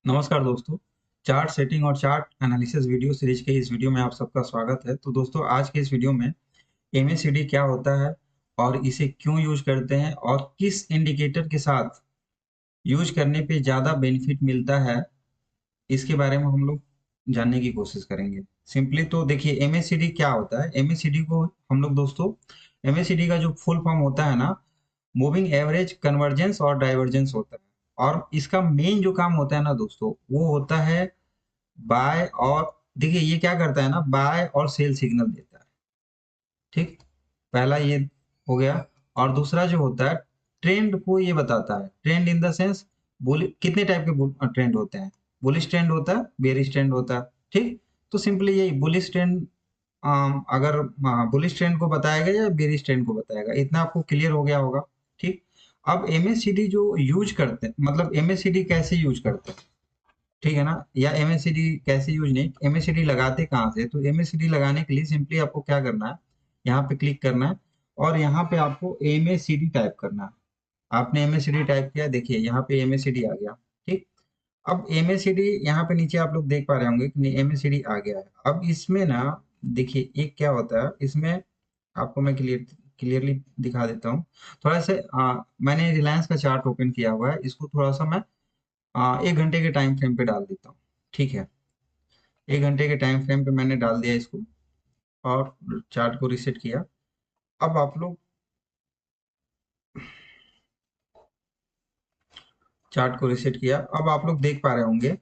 नमस्कार दोस्तों। Chart setting और चार्ट एनालिसिस वीडियो सीरीज के इस वीडियो में आप सबका स्वागत है। तो दोस्तों, आज के इस वीडियो में एमएसीडी क्या होता है और इसे क्यों यूज करते हैं और किस इंडिकेटर के साथ यूज करने पे ज़्यादा बेनिफिट मिलता है, इसके बारे में हम लोग जानने की कोशिश करेंगे। सिंपली तो देखिए, एमएसीडी क्या होता है। एमएसीडी को हम लोग दोस्तों, एमएसीडी का जो फुल फॉर्म होता है ना, मूविंग एवरेज कन्वर्जेंस और डाइवर्जेंस होता है। और इसका मेन जो काम होता है ना दोस्तों, वो होता है बाय और देखिए ये क्या करता है ना, बाय और सेल सिग्नल देता है। ठीक, पहला ये हो गया। और दूसरा जो होता है, ट्रेंड को ये बताता है। ट्रेंड इन द सेंस, कितने टाइप के ट्रेंड होते हैं। बुलिश ट्रेंड होता है, बेरिश ट्रेंड होता है। ठीक, तो सिंपली यही बुलिश ट्रेंड, अगर बुलिश ट्रेंड को बताएगा या बेरिश ट्रेंड को बताएगा, इतना आपको क्लियर हो गया होगा। ठीक, अब एमएससीडी जो यूज करते हैं, मतलब एमएससीडी कैसे यूज करते हैं, ठीक है ना, या एमएससीडी कैसे यूज नहीं, एमएससीडी लगाते कहाँ से। तो एमएससीडी लगाने के लिए सिंपली आपको क्या करना है, यहाँ पे क्लिक करना है और यहाँ पे आपको एमएससीडी टाइप करना है। आपने एमएससीडी टाइप किया, देखिए यहाँ पे एमएससीडी आ गया। ठीक, अब एमएससीडी यहाँ पे नीचे आप लोग देख पा रहे होंगे कि एमएससीडी आ गया है। अब इसमें ना देखिए एक क्या होता है इसमें, आपको मैं क्लियरली दिखा देता हूँ। थोड़ा सा मैंने रिलायंस का चार्ट ओपन किया हुआ है, इसको थोड़ा सा मैं 1 घंटे के टाइम फ्रेम पे डाल देता हूँ। ठीक है, 1 घंटे के टाइम फ्रेम पे मैंने डाल दिया इसको और चार्ट को रिसेट किया। अब आप लोग चार्ट को रिसेट किया, अब आप लोग देख पा रहे होंगे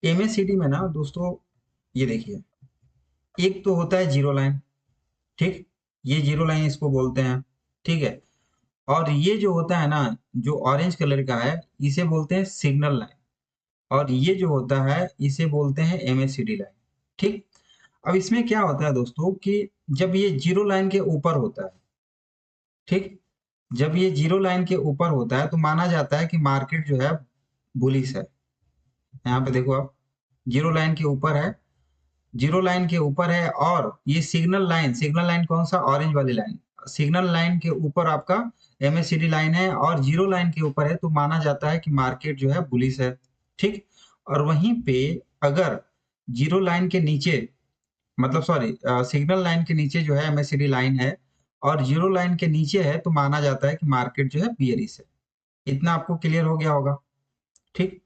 एमएससीडी में ना दोस्तों, ये देखिए एक तो होता है जीरो लाइन। ठीक, ये जीरो लाइन इसको बोलते हैं। ठीक है, और ये जो होता है ना, जो ऑरेंज कलर का है, इसे बोलते हैं सिग्नल लाइन। और ये जो होता है इसे बोलते हैं एमएससीडी लाइन। ठीक, अब इसमें क्या होता है दोस्तों कि जब ये जीरो लाइन के ऊपर होता है, ठीक, जब ये जीरो लाइन के ऊपर होता है तो माना जाता है कि मार्केट जो है बुलिश है। यहाँ पे देखो आप, जीरो लाइन के ऊपर है, जीरो लाइन के ऊपर है। और ये सिग्नल लाइन, सिग्नल लाइन कौन सा, ऑरेंज वाली लाइन, सिग्नल लाइन के ऊपर आपका एमएससीडी लाइन है और जीरो लाइन के ऊपर है, तो माना जाता है कि मार्केट जो है बुलिश है। ठीक, और वहीं पे अगर जीरो लाइन के नीचे, मतलब सॉरी, सिग्नल लाइन के नीचे जो है एमएससीडी लाइन है और जीरो लाइन के नीचे है, तो माना जाता है कि मार्केट जो है बियरिश है। इतना आपको क्लियर हो गया होगा। ठीक,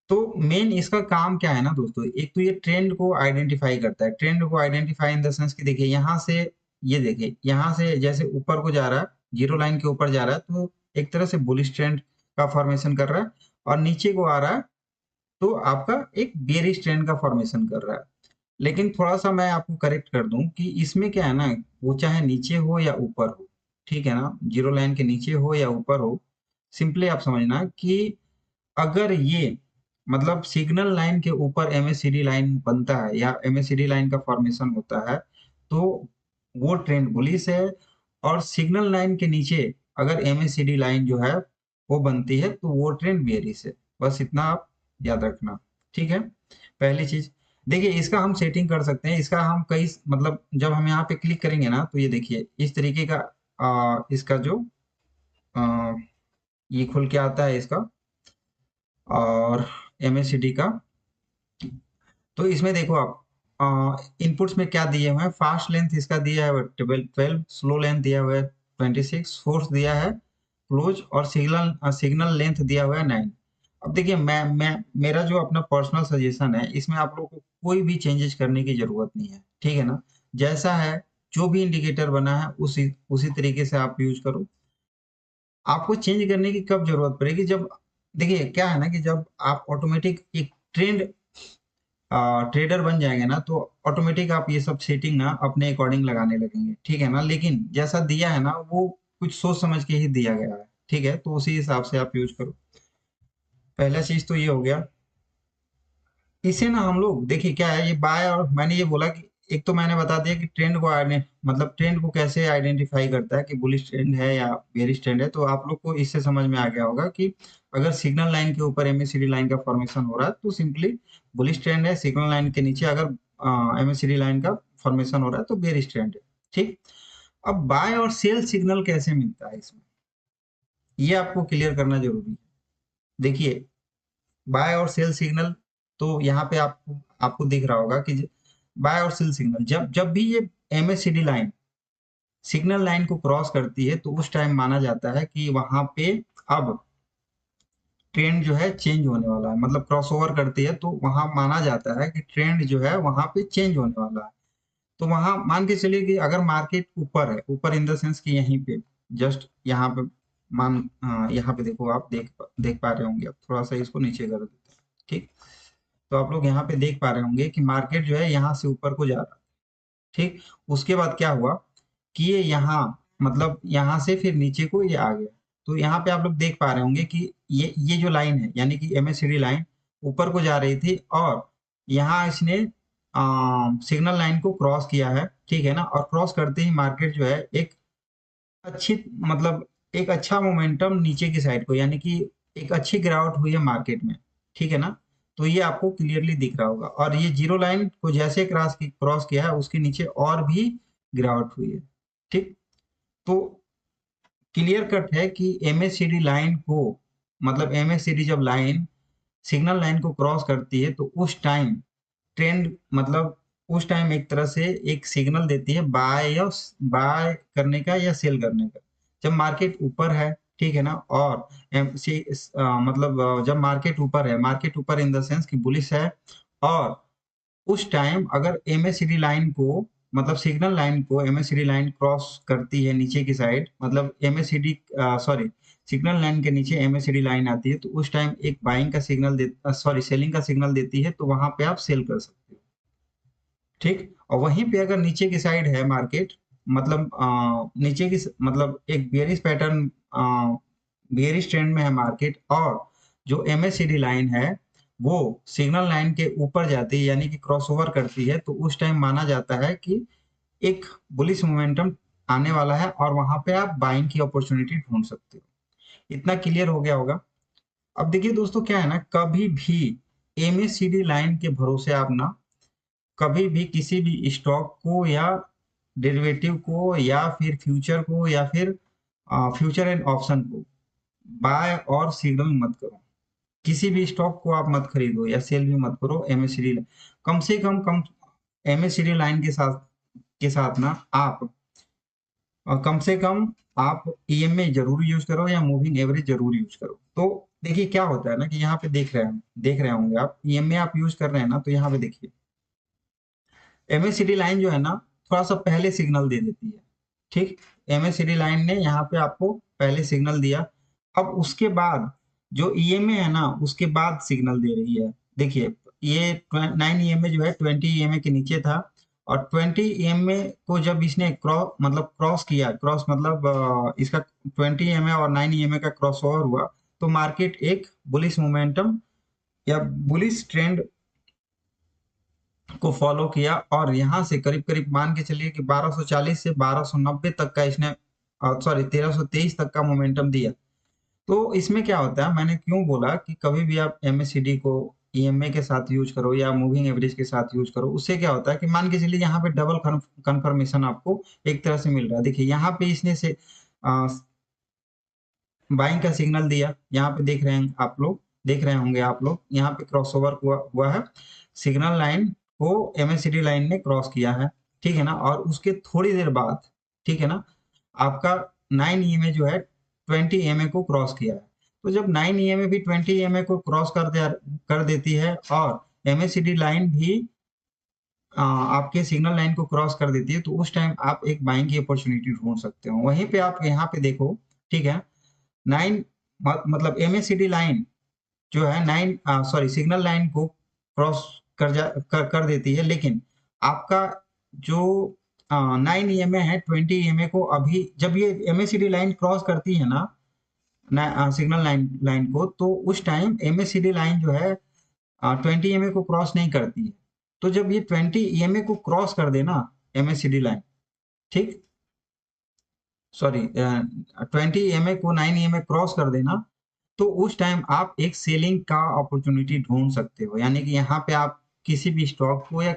तो मेन इसका काम क्या है ना दोस्तों, एक तो ये ट्रेंड को आइडेंटिफाई करता है। ट्रेंड को आइडेंटिफाई इन द सेंस कि देखिए यहाँ से, ये देखिए यहाँ से जैसे ऊपर को जा रहा है, जीरो लाइन के ऊपर जा रहा है, तो एक तरह से बुलिश ट्रेंड का फॉर्मेशन कर रहा है। और नीचे को आ रहा है तो आपका एक बेरिश ट्रेंड का फॉर्मेशन कर रहा है। लेकिन थोड़ा सा मैं आपको करेक्ट कर दूं कि इसमें क्या है ना, वो चाहे नीचे हो या ऊपर हो, ठीक है ना, जीरो लाइन के नीचे हो या ऊपर हो, सिंपली आप समझना कि अगर ये, मतलब सिग्नल लाइन के ऊपर एमएससीडी लाइन बनता है या एमएससीडी लाइन का फॉर्मेशन होता है, तो वो ट्रेंड बुलिश है। और सिग्नल लाइन के नीचे अगर एमएससीडी लाइन जो है वो बनती है, तो वो ट्रेंड बेयरिश है। बस इतना आप याद रखना। ठीक है, पहली चीज देखिए, इसका हम सेटिंग कर सकते हैं। इसका हम कई, मतलब जब हम यहाँ पे क्लिक करेंगे ना, तो ये देखिए इस तरीके का इसका जो आ, ये खुल के आता है इसका, और एमएससीडी का। तो इसमें देखो आप इनपुट्स में क्या दिए हुए हैं। फास्ट लेंथ इसका दिया है 12, स्लो लेंथ दिया हुआ है 26, फोर्स दिया है क्लोज, और सिग्नल सिग्नल लेंथ दिया हुआ है 9। अब देखिए मैं मेरा जो अपना पर्सनल सजेशन है, इसमें आप लोगों को कोई भी चेंजेस करने की जरूरत नहीं है। ठीक है ना, जैसा है, जो भी इंडिकेटर बना है उसी उसी तरीके से आप यूज करो। आपको चेंज करने की कब जरूरत पड़ेगी, जब देखिए क्या है ना कि जब आप ऑटोमेटिक एक ट्रेंड ट्रेडर बन जाएंगे ना, तो ऑटोमेटिक आप ये सब सेटिंग ना अपने अकॉर्डिंग लगाने लगेंगे। ठीक है ना, लेकिन जैसा दिया है ना, वो कुछ सोच समझ के ही दिया गया है। ठीक है, तो उसी हिसाब से आप यूज करो। पहला चीज तो ये हो गया। इसे ना हम लोग देखिए क्या है, ये बाय, और मैंने ये बोला कि एक तो मैंने बता दिया कि ट्रेंड को मतलब ट्रेंड को कैसे आइडेंटिफाई करता है कि बुलिश ट्रेंड है या बेरिश ट्रेंड है। तो आप लोग को इससे समझ में आ गया होगा कि अगर सिग्नल लाइन के ऊपर एमएससीडी लाइन का फॉर्मेशन हो रहा है, तो सिंपली बुलिश ट्रेंड है। सिग्नल लाइन के नीचे अगर एमएससीडी लाइन का फॉर्मेशन हो रहा है, तो बेरिश ट्रेंड है। ठीक, अब बाय और सेल सिग्नल कैसे मिलता है इसमें, ये आपको क्लियर करना जरूरी है। देखिए बाय और सेल सिग्नल, तो यहाँ पे आपको आपको दिख रहा होगा कि बाय और सेल सिग्नल जब जब भी ये एमएससीडी लाइन सिग्नल लाइन को क्रॉस करती है, तो उस टाइम माना जाता है कि वहां पे अब ट्रेंड जो है चेंज होने वाला है, मतलब क्रॉसओवर करती है तो वहां माना जाता है कि ट्रेंड जो है वहां पे चेंज होने वाला है। तो वहां मान के चलिए कि अगर मार्केट ऊपर है, ऊपर इन द सेंस कि यहीं पे जस्ट यहाँ पे मान, हाँ यहाँ पे देखो, आप देख पा रहे होंगे। अब थोड़ा सा इसको नीचे कर देते हैं, ठीक। तो आप लोग यहाँ पे देख पा रहे होंगे कि मार्केट जो है यहाँ से ऊपर को जा रहा है, ठीक। उसके बाद क्या हुआ कि ये यहाँ, मतलब यहाँ से फिर नीचे को ये आ गया। तो यहाँ पे आप लोग देख पा रहे होंगे कि ये जो लाइन है, यानी कि एमएससीडी लाइन ऊपर को जा रही थी, और यहाँ इसने सिग्नल लाइन को क्रॉस किया है, ठीक है ना। और क्रॉस करते ही मार्केट जो है एक अच्छी, मतलब एक अच्छा मोमेंटम नीचे की साइड को, यानी कि एक अच्छी गिरावट हुई है मार्केट में, ठीक है ना। तो ये आपको क्लियरली दिख रहा होगा, और ये जीरो लाइन को जैसे क्रॉस किया है उसके नीचे और भी गिरावट हुई है, ठीक। तो क्लियर कट है कि एमएससीडी लाइन को, मतलब एमएससीडी जब लाइन सिग्नल लाइन को क्रॉस करती है तो उस टाइम ट्रेंड, मतलब उस टाइम एक तरह से एक सिग्नल देती है बाय या बाय करने का या सेल करने का। जब मार्केट ऊपर है, ठीक है ना, और मतलब जब मार्केट ऊपर है, मार्केट ऊपर इन द सेंस कि बुलिश है, और उस टाइम अगर एमएससीडी लाइन को, मतलब सिग्नल लाइन को एमएससीडी लाइन क्रॉस करती है नीचे की साइड, मतलब एमएससीडी सॉरी सिग्नल लाइन के नीचे एमएससीडी लाइन आती है, तो उस टाइम एक बाइंग का सिग्नल सॉरी सेलिंग का सिग्नल देती है, तो वहां पे आप सेल कर सकते हो, ठीक। और वहीं पे अगर नीचे की साइड है मार्केट, मतलब नीचे की मतलब एक बेयरिश पैटर्न, बेयरिश ट्रेंड में है मार्केट, और जो एमएससीडी लाइन है वो सिग्नल लाइन के ऊपर जाती है, यानी कि क्रॉसओवर करती है, तो उस टाइम माना जाता है कि एक बुलिश मोमेंटम आने वाला है, और वहां पे आप बाइंग की अपॉर्चुनिटी ढूंढ सकते हो। इतना क्लियर हो गया होगा। अब देखिए दोस्तों, क्या है ना, कभी भी एमएससीडी लाइन के भरोसे आप ना कभी भी किसी भी स्टॉक को या डेरिवेटिव को या फिर फ्यूचर को या फिर फ्यूचर एंड ऑप्शन को बाय और सिग्नल मत करो। किसी भी स्टॉक को आप मत खरीदो या सेल भी मत करो एमएससीडी, कम से कम एमएससीडी लाइन के साथ ना आप कम से कम आप ईएमए जरूर यूज करो या मूविंग एवरेज जरूर यूज करो। तो देखिए क्या होता है ना कि यहाँ पे देख रहे होंगे आप, ईएमए आप यूज कर रहे हैं ना, तो यहाँ पे देखिए एमएससीडी लाइन जो है ना थोड़ा सा पहले सिग्नल दे देती है, ठीक। एमएससीडी लाइन ने यहाँ पे आपको पहले सिग्नल दिया, अब उसके बाद जो ईएमए है ना उसके बाद सिग्नल दे रही है। देखिए ये 9 ईएमए जो है 20 ईएमए के नीचे था, और 20 ईएमए को जब इसने क्रॉस किया, क्रॉस मतलब इसका 20 ईएमए और 9 ईएमए का क्रॉस ओवर हुआ, तो मार्केट एक बुलिश मोमेंटम या बुलिश ट्रेंड को फॉलो किया, और यहाँ से करीब करीब मान के चलिए कि 1240 से 1290 तक का इसने, सॉरी 1323 तक का मोमेंटम दिया। तो इसमें क्या होता है, मैंने क्यों बोला कि कभी भी आप एमएससीडी को ईएमए के साथ यूज करो या मूविंग एवरेज के साथ यूज करो, उससे क्या होता है कि मान के चलिए यहाँ पे डबल कंफर्मेशन आपको एक तरह से मिल रहा है। देखिए यहाँ पे इसने से बाइंग का सिग्नल दिया, यहाँ पे देख रहे हैं आप लोग, देख रहे होंगे आप लोग, यहाँ पे क्रॉसओवर हुआ है, सिग्नल लाइन को एमएससीडी लाइन ने क्रॉस किया है, ठीक है ना। और उसके थोड़ी देर बाद, ठीक है ना, आपका 9 ईएमए जो है 20 ईएमए को क्रॉस किया है। तो जब 9 ईएमए भी 20 ईएमए को क्रॉस कर देती है, और एमएससीडी लाइन भी आपके सिग्नल लाइन को क्रॉस कर देती है, तो उस टाइम आप एक बाइंग की अपॉर्चुनिटी ढूंढ सकते हो। वहीं पे आप यहाँ पे देखो, ठीक है, 9 मतलब एमएससीडी लाइन जो है 9 सॉरी सिग्नल लाइन को क्रॉस कर देती है, लेकिन आपका जो 9 ईएमए है 20 ईएमए को अभी जब ये एमएससीडी लाइन क्रॉस करती है ना, सिग्नल लाइन को, तो उस टाइम एमएससीडी लाइन जो है 20 ईएमए को क्रॉस नहीं करती है। तो जब ये 20 ईएमए को क्रॉस कर देना एमएससीडी लाइन, ठीक, सॉरी 20 ईएमए को 9 ईएमए क्रॉस कर देना, तो उस टाइम आप एक सेलिंग का अपॉर्चुनिटी ढूंढ सकते हो, यानी कि यहाँ पे आप किसी भी स्टॉक को या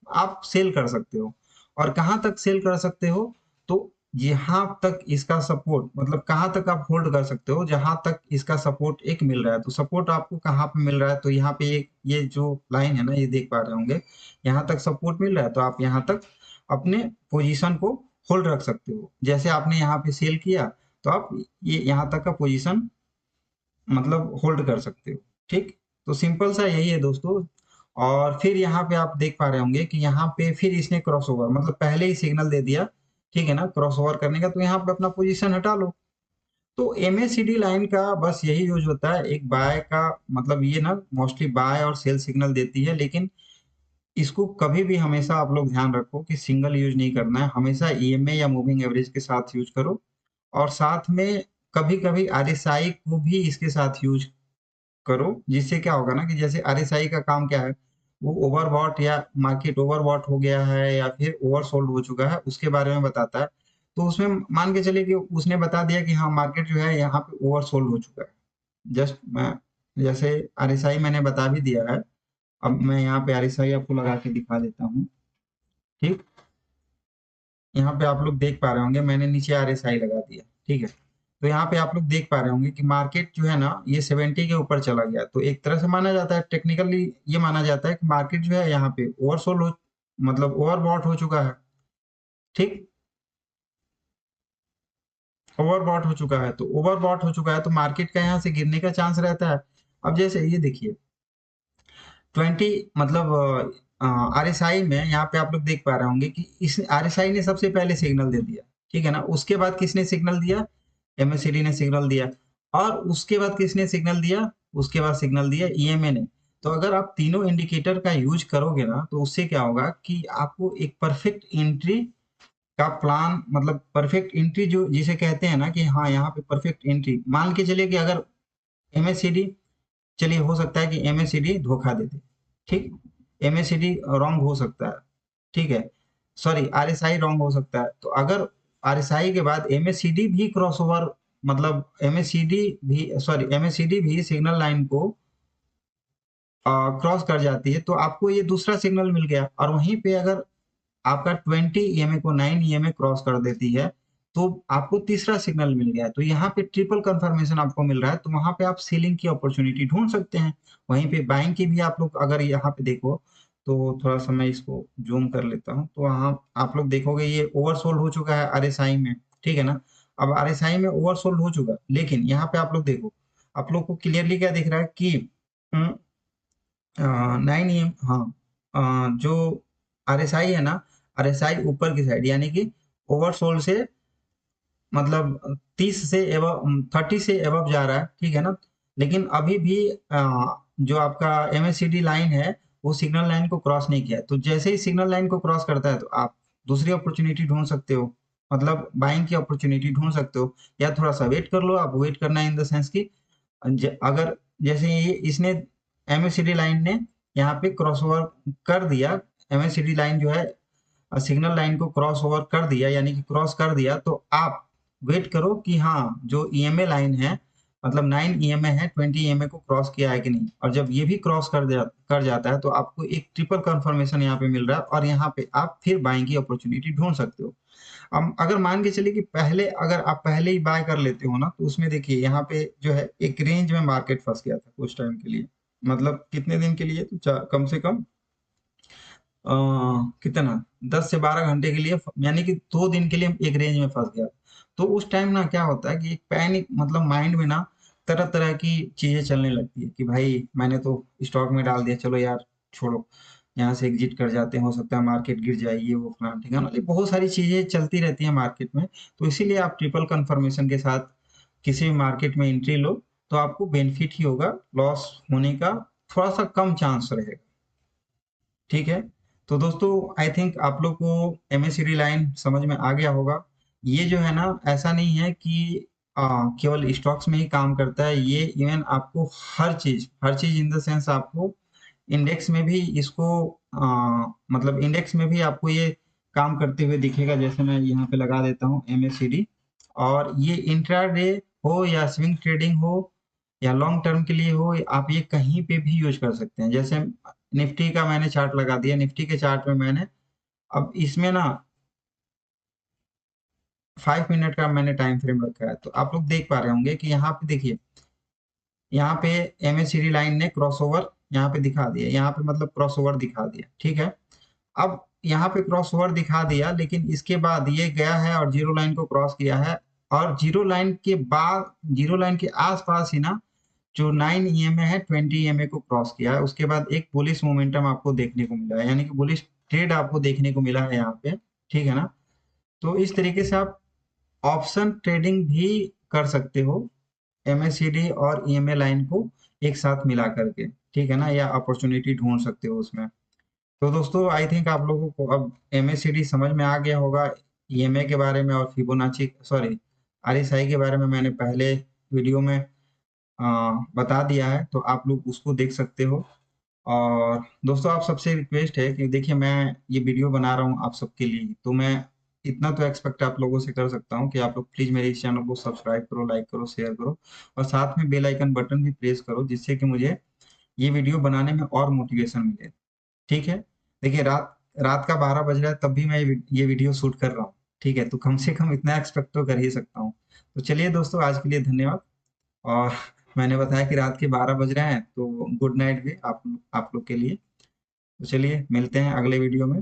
आप सेल कर सकते हो। और कहाँ तक सेल कर सकते हो, तो जहां तक इसका सपोर्ट, मतलब कहाँ तक आप होल्ड कर सकते हो, जहां तक इसका सपोर्ट एक मिल रहा है। तो सपोर्ट आपको कहाँ पे मिल रहा है, तो यहाँ पे ये जो लाइन है ना, ये देख पा रहे होंगे, यहाँ तक सपोर्ट मिल रहा है, तो आप यहाँ तक अपने पोजीशन को होल्ड रख सकते हो। जैसे आपने यहाँ पे सेल किया, तो आप ये यहाँ तक का पोजीशन मतलब होल्ड कर सकते हो। ठीक, तो सिंपल सा यही है दोस्तों। और फिर यहाँ पे आप देख पा रहे होंगे कि यहाँ पे फिर इसने क्रॉस ओवर, मतलब पहले ही सिग्नल दे दिया, ठीक है ना, क्रॉस ओवर करने का, तो यहाँ पे अपना पोजीशन हटा लो। तो एमएसीडी लाइन का बस यही यूज होता है, एक बाय का, मतलब ये ना मोस्टली बाय और सेल सिग्नल देती है, लेकिन इसको कभी भी हमेशा आप लोग ध्यान रखो कि सिंगल यूज नहीं करना है, हमेशा ईएमए या मूविंग एवरेज के साथ यूज करो। और साथ में कभी कभी आरएसआई को भी इसके साथ यूज करो, जिससे क्या होगा ना कि जैसे आरएसआई का काम क्या है, वो ओवरबॉट या मार्केट ओवरबॉट हो गया है या फिर ओवरसोल्ड हो चुका है, उसके बारे में बताता है। तो उसमें मान के चलिए कि उसने बता दिया कि हाँ मार्केट जो है यहाँ पे ओवरसोल्ड हो चुका है, जस्ट मैं जैसे आरएसआई मैंने बता भी दिया है। अब मैं यहाँ पे आरएसआई आपको लगा के दिखा देता हूँ। ठीक, यहाँ पे आप लोग देख पा रहे होंगे, मैंने नीचे आरएसआई लगा दिया, ठीक है। तो यहाँ पे आप लोग देख पा रहे होंगे कि मार्केट जो है ना, ये 70 के ऊपर चला गया, तो एक तरह से माना जाता है, टेक्निकली ये माना जाता है कि मार्केट जो है यहाँ पे ओवरसोल्ड हो, मतलब ओवरबॉट हो चुका है। ठीक, ओवरबॉट हो चुका है, तो ओवरबॉट हो चुका है तो मार्केट का यहाँ से गिरने का चांस रहता है। अब जैसे ये देखिए 20, मतलब आरएसआई में यहाँ पे आप लोग देख पा रहे होंगे कि इस आरएसआई ने सबसे पहले सिग्नल दे दिया, ठीक है ना। उसके बाद किसने सिग्नल दिया, एमएससीडी ने सिग्नल दिया। और उसके बाद किसने सिग्नल दिया, उसके बाद सिग्नल दिया ईएमए ने। तो अगर आप तीनों इंडिकेटर का यूज करोगे ना, तो उससे क्या होगा कि आपको एक परफेक्ट एंट्री का प्लान, मतलब परफेक्ट एंट्री जो जिसे कहते हैं ना कि हाँ यहाँ पे परफेक्ट एंट्री, मान के चलिए कि अगर एमएससीडी, चलिए हो सकता है कि एमएससीडी धोखा दे दे, ठीक, एमएससीडी रॉन्ग हो सकता है, ठीक है, सॉरी आरएसआई रॉन्ग हो सकता है। तो अगर आरएसआई के बाद एमएससीडी भी क्रॉस ओवर, मतलब एमएससीडी भी, सॉरी एमएससीडी भी सिग्नल लाइन को क्रॉस कर जाती है, तो आपको ये दूसरा सिग्नल मिल गया। और वहीं पे अगर आपका 20 ईएमए को 9 ईएमए क्रॉस कर देती है, तो आपको तीसरा सिग्नल मिल गया है। तो यहाँ पे ट्रिपल कंफर्मेशन आपको मिल रहा है, तो वहां पे आप सेलिंग की अपॉर्चुनिटी ढूंढ सकते हैं। वहीं पे बाइंग की भी आप लोग अगर यहाँ पे देखो, तो थोड़ा सा मैं इसको जूम कर लेता हूँ, तो वहाँ आप लोग देखोगे ये ओवरसोल्ड हो चुका है आरएसआई में, ठीक है ना। अब आरएसआई में ओवरसोल्ड हो चुका, लेकिन यहाँ पे आप लोग देखो, आप लोग को क्लियरली क्या दिख रहा है कि 9 EM, हाँ, जो आरएसआई है ना, आरएसआई ऊपर की साइड, यानी कि ओवरसोल्ड से, मतलब 30 से एबव, 30 से एबव जा रहा है, ठीक है ना। लेकिन अभी भी जो आपका एमएससीडी लाइन है, वो सिग्नल लाइन को क्रॉस नहीं किया है। तो जैसे ही सिग्नल लाइन को क्रॉस करता है, तो आप दूसरी अपॉर्चुनिटी ढूंढ सकते हो, मतलब बाइंग की अपॉर्चुनिटी ढूंढ सकते हो। या थोड़ा सा वेट कर लो, आप वेट करना है इन द सेंस की अगर जैसे ये इसने एमएससीडी लाइन ने यहाँ पे क्रॉस ओवर कर दिया, एमएससीडी लाइन जो है सिग्नल लाइन को क्रॉस ओवर कर दिया, यानी कि क्रॉस कर दिया, तो आप वेट करो कि हाँ जो ईएमए लाइन है, मतलब 9 ईएमए है, 20 ईएमए को क्रॉस किया है कि नहीं। और जब ये भी क्रॉस कर जाता है, तो आपको एक ट्रिपल कंफर्मेशन यहाँ पे मिल रहा है, और यहाँ पे आप फिर बाइंग की अपॉर्चुनिटी ढूंढ सकते हो। अब अगर मान के चलिए कि पहले, अगर आप पहले ही बाय कर लेते हो ना, तो उसमें देखिए यहाँ पे जो है एक रेंज में मार्केट फंस गया था कुछ टाइम के लिए, मतलब कितने दिन के लिए, तो कम से कम अ, कितना 10 से 12 घंटे के लिए, यानी कि 2 दिन के लिए एक रेंज में फंस गया। तो उस टाइम ना क्या होता है कि एक पैनिक, मतलब माइंड में ना तरह तरह की चीजें चलने लगती है कि भाई मैंने तो स्टॉक में डाल दिया, चलो यार छोड़ो, यहाँ से एग्जिट कर जाते हैं, हो सकता है मार्केट गिर जाए, ये वो फलाना ठीक है ना। ये बहुत सारी चीजें चलती रहती है मार्केट में। तो इसीलिए आप ट्रिपल कंफर्मेशन के साथ किसी भी मार्केट में एंट्री लो, तो आपको बेनिफिट ही होगा, लॉस होने का थोड़ा सा कम चांस रहेगा। ठीक है, तो दोस्तों आई थिंक आप लोग को एमएससीडी लाइन समझ में आ गया होगा। ये जो है ना, ऐसा नहीं है कि केवल स्टॉक्स में ही काम करता है, ये इवन आपको हर चीज इन द सेंस आपको इंडेक्स में भी इसको मतलब इंडेक्स में भी आपको ये काम करते हुए दिखेगा। जैसे मैं यहाँ पे लगा देता हूँ एमएससीडी, और ये इंट्राडे हो या स्विंग ट्रेडिंग हो या लॉन्ग टर्म के लिए हो, आप ये कहीं पे भी यूज कर सकते हैं। जैसे निफ्टी का मैंने चार्ट लगा दिया, निफ्टी के चार्ट में मैंने, अब इसमें ना 5 मिनट का मैंने टाइम फ्रेम रखा है। तो आप लोग देख पा रहे होंगे कि यहाँ पे देखिए, यहाँ पे MACD लाइन ने क्रॉसओवर यहाँ पे दिखा दिया, यहाँ पे मतलब क्रॉसओवर दिखा दिया, ठीक है। अब यहाँ पे क्रॉसओवर दिखा दिया, लेकिन इसके बाद ये गया है और जीरो लाइन को क्रॉस किया है, और जीरो लाइन के बाद, जीरो लाइन के आसपास ही ना जो 9 EMA है 20 EMA को क्रॉस किया है। उसके बाद एक बुलिश मोमेंटम आपको देखने को मिला है, यानी कि बुलिश ट्रेड आपको देखने को मिला है यहाँ पे, ठीक है ना। तो इस तरीके से आप ऑप्शन ट्रेडिंग भी कर सकते हो, MACD और EMA लाइन को एक साथ मिला करके, ठीक है ना, या अपॉर्चुनिटी ढूंढ सकते हो उसमें। तो दोस्तों आई थिंक आप लोगों को अब MACD समझ में आ गया होगा, EMA के बारे में, और फिबोनाची सॉरी RSI के बारे में मैंने पहले वीडियो में बता दिया है, तो आप लोग उसको देख सकते हो। और दोस्तों आप सबसे रिक्वेस्ट है कि देखिए, मैं ये वीडियो बना रहा हूँ आप सबके लिए, तो मैं इतना तो एक्सपेक्ट आप लोगों से कर सकता हूँ कि आप लोग प्लीज मेरे इस चैनल को सब्सक्राइब करो, लाइक करो, शेयर करो, और साथ में बेल आइकन बटन भी प्रेस करो, जिससे कि मुझे ये वीडियो बनाने में और मोटिवेशन मिले, ठीक है। देखिए, रात रात का 12 बज रहा है, तब भी मैं ये वीडियो शूट कर रहा हूँ, ठीक है, तो कम से कम इतना एक्सपेक्ट तो कर ही सकता हूँ। तो चलिए दोस्तों, आज के लिए धन्यवाद। और मैंने बताया कि रात के 12 बज रहे हैं, तो गुड नाइट भी आप लोग के लिए। तो चलिए मिलते हैं अगले वीडियो में।